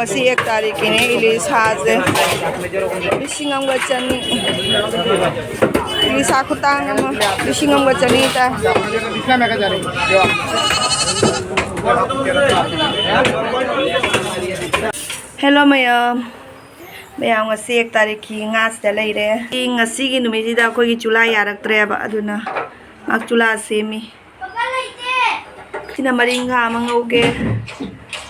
ngasi 1 tarik ini ilisa je bisingam ga chani ilisa khutang ama bisingam ga chani ta hello mayam ngasi 1 tarik ki ngas da leire ngasi gi numiji da ko gi chula yarak tre ba aduna mak chula semi kina maringa mangoge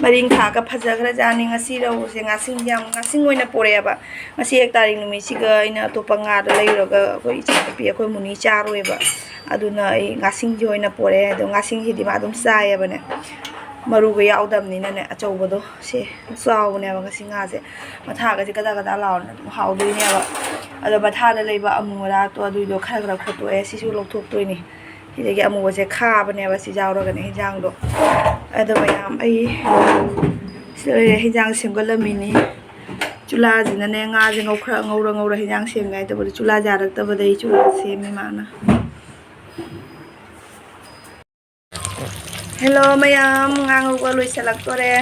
maring kha ka phaja khara jani ngasi ro se ngasing jam ngasing oina pore ba ngasi 1 tarik numi siga ina to panga da leiraga ko icha pi ko muni charoi ba aduna ai ngasing joina pore do ngasing hidi ma dum sai ba ne maru ga yaudam ni na ne achau bodo se saw ne ba ngasi nga se matha ga se kada kada law na haw dui ne ba ado matha da leiba amura to dui do khara khara khoto e sisu lok thok toi ni hidagi amu se kha ba ne ba si jaw ro ga ne hijang do ado mayam ai sele hijang semgalami ni chula jina ne nga je ngau khra ngau ra hijang sem ngai to bodi chula jarak ta bodai chula sem mi mana hello mayam ngau ko loi salak tore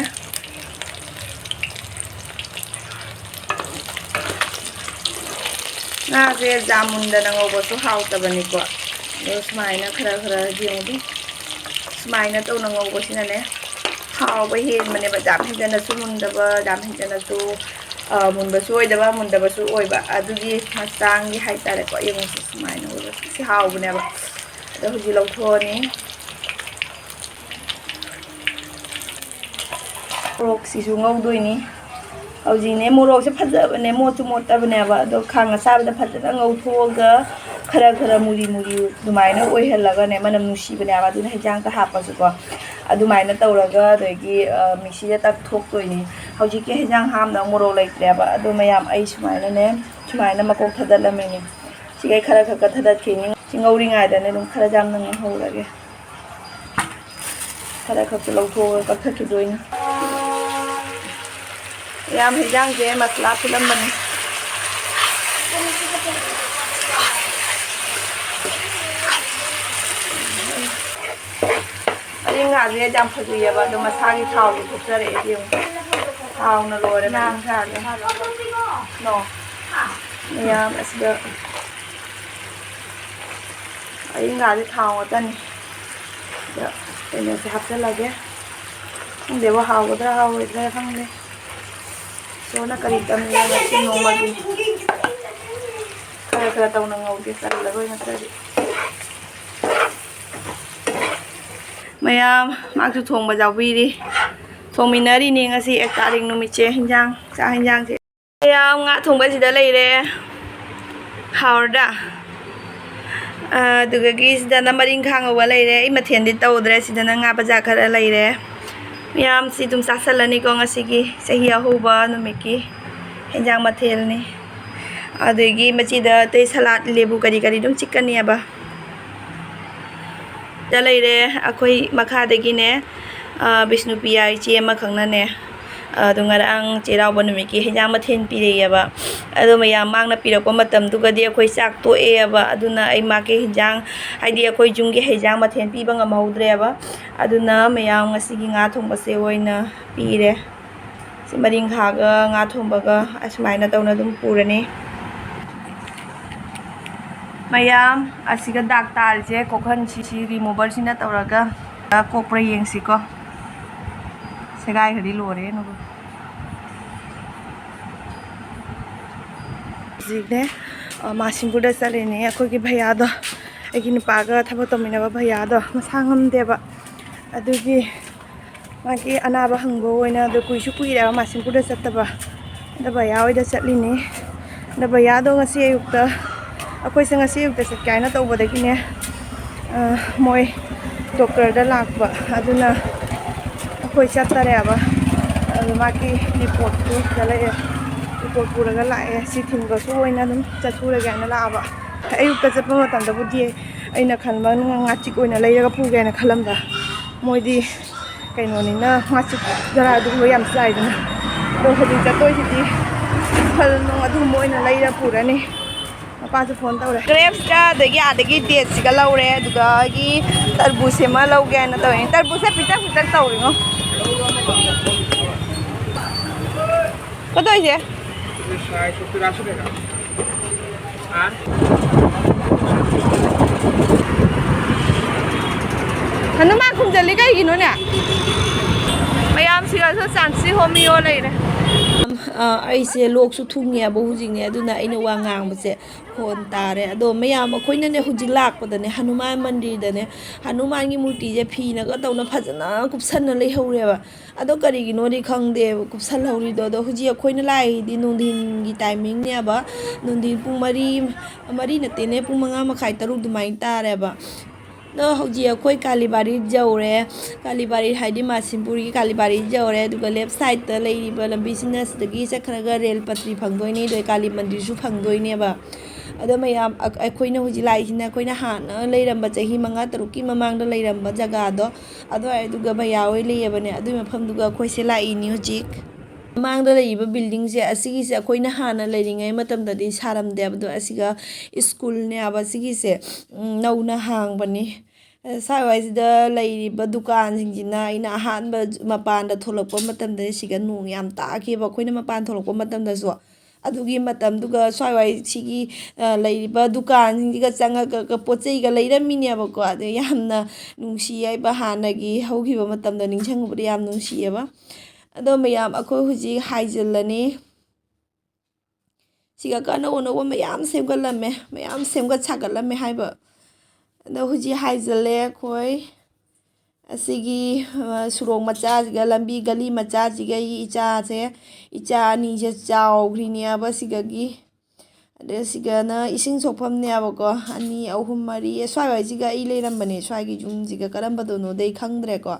nga je jamun da ngau ko so hau ta bani ko smai na khara khara jeng di smai na to ngau ko sina ne hau ba hen mane ba jam hin na su mun da ba jam hin na su mun ba su oi da ba mun da ba su oi ba adu gi masang gi hai ta re ko yeng su smai na ba si hau bu ne ba da hu ji lo tho ni rok si su ngau dui ni au ji ne mo rok se phaja ba ne mo tu mo ta ba ne ba do khang sa ba da phaja da ngau tho ga khara khara muri muri dumai na oi hel ga ne manam nu si ba ne ba du na hijang ka ha pa su ko adumai na tawraga degi mixi da tak thok toi ni hauji ke hijang ham na moro lai tre ba adu mayam ai sumai na ne sumai na makok thadal la meni sigai khara khaka thadat ke ni singauri ngai da ne dum khara jam nang ho lage khara khaka lo tho ka thathu doi ni yam hijang je masla philam mani nga je jam phaju ya ba do masagi thau lu thuk jare e diu thau na lo re na kha no ya asga ai nga je thau ta ni ya ene se hap la ge de wa hau da hau re phang le so na kari tam ni na chi no ma gi kara kara tau na ngau ge sar la roi na tari mayam mak su thong ba jaw bi di thong minari ni ngasi 1 tarik numi che hinjang cha hinjang che mayam nga thong ba si da lai re hawda duga gi si da na maring khang wa lai re I mathen di taw dre si da na nga ba ja khara lai re mayam si tum sa salani ko ngasi gi sahi a ho ba numi ki hinjang mathel ni adegi machi da te salad lebu kari kari dum chicken ni ba da leire akoi makha degi ne Vishnu Piya chi ma khangna ne dungarang Chairauba numi ki hijang mathen pi re ya ba ado mayam mang na pi ro ko matam tu ga di akoi sak to e ba aduna ai ma ke hijang ai di akoi jung ge hijang mathen pi ba ngam haudre ba aduna mayam ngasi gi nga thong ba se oina pi re si maring kha ga nga thong ba ga asmai na taw na dum purani mayam asiga daktar je kokhan si remover sina tawraga kokpra yengsi ko segai hadi lore no jigne masinpur da sale ne akoi ki bhaiya do agi ni paga thaba tomina ba bhaiya do masangam de ba adugi magi anaba hangbo oina do kuisu kuira masinpur da sattaba da bhaiya oi da chatli ni da bhaiya do ngasi ayukta akoi se ngasi ayukta se kaina tawba da ki ne moi doctor da lakba aduna akoi chattare ba magi report tu dala report pura ga la e si thim ga so oina dum chathura ga na la ba ayukta chappa matam da budi aina khalma nga chik oina leira pu ga na khalam da moi di kaino ni na nga chik dara du yam sai da do hodi chatoi si phal no adu moi na leira pura ni apa se phone tawre grapes ka dagi adagi date siga laure duga gi tarbu se ma lauge na tawni tarbu se pita pita tawri no Kado aja. Saya supir asli kan? Ah? Hanuman kumjali ka gino niya. Mayam siya sa sansi homeo lay ne. ꯑꯩꯁꯦ ꯂꯣꯛꯁꯨ ꯊꯨꯡꯉꯦꯕ ꯍꯧꯖꯤꯛꯅꯦ ꯑꯗꯨꯅ ꯑꯩꯅ ꯋꯥ ꯉꯥꯡꯕꯁꯦ phone ꯇꯥꯔꯦ ꯑꯗꯣ ꯃꯌꯥꯝ ꯑꯩꯈꯣꯏꯅꯅꯦ ꯍꯧꯖꯤꯛ ꯂꯥꯛꯄꯗꯅꯦ ꯍꯅꯨꯃꯥꯟ ꯃꯟꯗꯤꯔꯗꯅꯦ ꯍꯅꯨꯃꯥꯟꯒꯤ ꯃꯨꯔꯇꯤꯁꯦ ꯐꯤꯅꯒ ꯇꯧꯅ ꯐꯖꯅ ꯀꯨꯞꯁꯟꯅ ꯂꯩꯍꯧꯔꯦꯕ ꯑꯗꯣ ꯀꯔꯤꯒꯤꯅꯣꯗꯤ ꯈꯪꯗꯦꯕ ꯀꯨꯞꯁꯜꯍꯧꯔꯤꯗꯣ ꯑꯗꯣ ꯍꯧꯖꯤꯛ ꯑꯩꯈꯣꯏꯅ ꯂꯥꯛꯏꯗꯤ ꯅꯨꯡꯊꯤꯟꯒꯤ ꯇꯥꯏꯃꯤꯡꯅꯦꯕ ꯅꯨꯡꯊꯤꯟ ꯄꯨꯡ ꯃꯔꯤ ꯅꯠꯇꯦꯅꯦ ꯄꯨꯡ 5:30 6 ꯑꯗꯨꯃꯥꯏꯅ ꯇꯥꯔꯦꯕ ꯑꯗꯣ ꯍꯧꯖꯤꯛ ꯑꯩꯈꯣꯏ ꯀꯥꯂꯤꯕꯥꯔꯤ ꯌꯧꯔꯦ ꯀꯥꯂꯤꯕꯥꯔꯤ ꯍꯥꯏꯗꯤ ꯃꯥꯁꯤꯝꯄꯨꯔꯒꯤ ꯀꯥꯂꯤꯕꯥꯔꯤ ꯌꯧꯔꯦ ꯑꯗꯨꯒ ꯂꯦꯐ ꯁꯥꯏꯗꯇ ꯂꯩꯔꯤꯕ ꯂꯝꯕꯤꯁꯤꯅ ꯁꯤꯗꯒꯤ ꯆꯠꯈ꯭ꯔꯒ ꯔꯦꯜ ꯄꯇ꯭ꯔꯤ ꯐꯪꯗꯣꯏꯅꯤ ꯑꯗꯨꯒ ꯀꯥꯂꯤ ꯃꯟꯗꯤꯔꯁꯨ ꯐꯪꯗꯣꯏꯅꯦꯕ ꯑꯗꯣ ꯃꯌꯥꯝ ꯑꯩꯈꯣꯏꯅ ꯍꯧꯖꯤꯛ ꯂꯥꯛꯏꯁꯤꯅ ꯑꯩꯈꯣꯏꯅ ꯍꯥꯟꯅ ꯂꯩꯔꯝꯕ ꯆꯍꯤ 5 6ꯀꯤ ꯃꯃꯥꯡꯗ ꯂꯩꯔꯝꯕ ꯖꯒꯥꯗꯣ ꯑꯗꯨꯋꯥꯏꯗꯨꯒ ꯚꯩꯌꯥ ꯍꯣꯏ ꯂꯩꯌꯦꯕꯅꯦ ꯑꯗꯨꯒꯤ ꯃꯐꯝꯗꯨꯒ ꯑꯩꯈꯣꯏꯁꯦ ꯂꯥꯛꯏꯅꯤ ꯍꯧꯖꯤꯛ ꯃꯃꯥꯡꯗ ꯂꯩꯔꯤꯕ ꯕꯤꯜꯗꯤꯡꯁꯦ ꯑꯁꯤꯒꯤꯁꯦ ꯑꯩꯈꯣꯏꯅ ꯍꯥꯟꯅ ꯂꯩꯔꯤꯉꯩ ꯃꯇꯝꯗꯗꯤ ꯁꯥꯔꯝꯗꯦꯕ ꯑꯗꯣ ꯑꯁꯤꯒ ꯁ꯭ꯀꯨꯜꯅꯦꯕ ꯁꯤꯒꯤꯁꯦ ꯅꯧꯅ ꯍꯥꯡꯕꯅꯤ ꯁ꯭ꯋꯥꯏꯋꯥꯏꯁꯤꯗ ꯂꯩꯔꯤꯕ ꯗꯨꯀꯥꯟꯁꯤꯡꯁꯤꯅ ꯑꯩꯅ ꯑꯍꯥꯟꯕ ꯃꯄꯥꯟꯗ ꯊꯣꯛꯂꯛꯄ ꯃꯇꯝꯗ ꯁꯤꯒ ꯅꯣꯡ ꯌꯥꯝ ꯇꯥꯈꯤꯕ ꯑꯩꯈꯣꯏꯅ ꯃꯄꯥꯟ ꯊꯣꯛꯂꯛꯄ ꯃꯇꯝꯗꯁꯨ ꯑꯗꯨꯒꯤ ꯃꯇꯝꯗꯨꯒ ꯁ꯭ꯋꯥꯏꯋꯥꯏ ꯁꯤꯒꯤ ꯂꯩꯔꯤꯕ ꯗꯨꯀꯥꯟꯁꯤꯡꯁꯤꯒ ꯆꯪꯉꯒ ꯄꯣꯠ ꯆꯩꯒ ꯂꯩꯔꯝꯃꯤꯅꯦꯕꯀꯣ ꯑꯗꯣ ꯌꯥꯝꯅ ꯅꯨꯡꯁꯤ ꯍꯥꯏꯕ ꯍꯥꯟꯅꯒꯤ ꯍꯧꯈꯤꯕ ꯃꯇꯝꯗ ꯅꯤꯡꯁꯤꯡꯉꯨꯕꯗ ꯌꯥꯝ ꯅꯨꯡꯁꯤꯌꯦꯕ ꯑꯗꯣ ꯃꯌꯥꯝ ꯑꯩꯈꯣꯏ ꯍꯧꯖꯤꯛ ꯍꯥꯏꯖꯤꯜꯂꯅꯤ ꯁꯤꯒ ꯑꯅꯧ ꯑꯅꯧꯕ ꯃꯌꯥꯝ ꯁꯦꯝꯒꯠꯂꯝꯃꯦ ꯃꯌꯥꯝ ꯁꯦꯝꯒꯠ ꯁꯥꯒꯠꯂꯝꯃꯦ ꯍꯥꯏꯕ ꯑꯗꯣ ꯍꯧꯖꯤꯛ ꯍꯥꯏꯖꯤꯜꯂꯦ ꯑꯩꯈꯣꯏ ꯑꯁꯤꯒꯤ ꯁꯨꯔꯣꯡ ꯃꯆꯥꯁꯤꯒ ꯂꯝꯕꯤ ꯒꯂꯤ ꯃꯆꯥꯁꯤꯒ ꯏꯆꯥ ꯑꯅꯤꯁꯦ ꯆꯥꯎꯈ꯭ꯔꯤꯅꯦꯕ ꯁꯤꯒꯒꯤ ꯑꯗꯩ ꯁꯤꯒꯅ ꯏꯁꯤꯡ ꯁꯣꯛꯐꯝꯅꯦꯕꯀꯣ 2 3 4 ꯁ꯭ꯋꯥꯏꯋꯥꯏꯁꯤꯒ ꯑꯩ ꯂꯩꯔꯝꯕꯅꯦ ꯁ꯭ꯋꯥꯏꯒꯤ ꯌꯨꯝꯁꯤꯒ ꯀꯔꯝꯕꯗꯅꯣꯗꯤ ꯑꯩ ꯈꯪꯗ꯭ꯔꯦꯀꯣ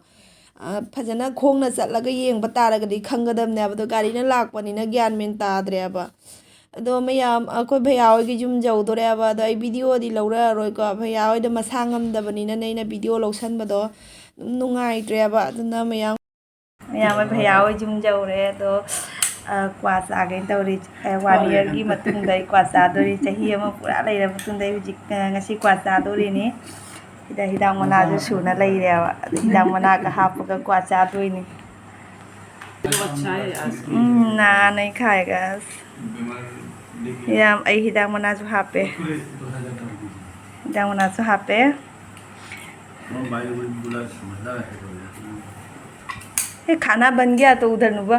ꯐꯖꯅ ꯈꯣꯡꯅ ꯆꯠꯂꯒ ꯌꯦꯡꯕ ꯇꯥꯔꯒꯗꯤ ꯈꯪꯒꯗꯕꯅꯦꯕ ꯑꯗꯣ ꯒꯥꯔꯤꯅ ꯂꯥꯛꯄꯅꯤꯅ ꯒ꯭ꯌꯥꯟ ꯃꯦꯟ ꯇꯥꯗ꯭ꯔꯦꯕ ꯑꯗꯣ ꯃꯌꯥꯝ ꯑꯩꯈꯣꯏ ꯚꯩꯌꯥ ꯍꯣꯏꯒꯤ ꯌꯨꯝ ꯌꯧꯗꯣꯔꯦꯕ ꯑꯗꯣ ꯑꯩ ꯚꯤꯗꯤꯑꯣꯗꯤ ꯂꯧꯔꯛꯑꯔꯣꯏꯀꯣ ꯚꯩꯌꯥ ꯍꯣꯏꯗ ꯃꯁꯥ ꯉꯝꯗꯕꯅꯤꯅ ꯑꯩꯅ ꯚꯤꯗꯤꯑꯣ ꯂꯧꯁꯟꯕꯗꯣ ꯑꯗꯨꯝ ꯅꯨꯡꯉꯥꯏꯇ꯭ꯔꯦꯕ ꯑꯗꯨꯅ ꯃꯌꯥꯝ ꯍꯣꯏ ꯚꯩꯌꯥ ꯍꯣꯏ ꯌꯨꯝ ꯌꯧꯔꯦ ꯑꯗꯣ ꯀ꯭ꯋꯥ ꯆꯥꯒꯦꯅ ꯇꯧꯔꯤ 1 ꯏꯌꯔꯒꯤ ꯃꯇꯨꯡꯗ ꯑꯩ ꯀ꯭ꯋꯥ ꯆꯥꯗꯣꯔꯤ ꯆꯍꯤ ꯑꯃ ꯄꯨꯔꯥ ꯂꯩꯔꯕ ꯃꯇꯨꯡꯗ ꯑꯩ ꯍꯧꯖꯤꯛ ꯉꯁꯤ ꯀ꯭ꯋꯥ ꯆꯥꯗꯣꯔꯤꯅꯤ ꯁꯤꯗ ꯍꯤꯗꯥꯛ ꯃꯅꯥꯁꯨ ꯁꯨꯅ ꯂꯩꯔꯦꯕ ꯑꯗꯣ ꯍꯤꯗꯥꯛ ꯃꯅꯥꯒ ꯍꯥꯞꯄꯒ क्वा चादोइनी ना नहीं खाएगा याम आई हिदाक मनाजु हापे हिदाक मनाजु हापे ये खाना बन गया तो उधर नुबा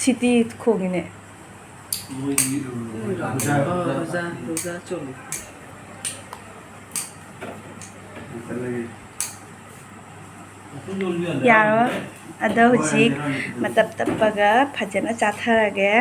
सिटी खोगिने यारो अदो हुजिक मतब तपगा फजना चाथरगे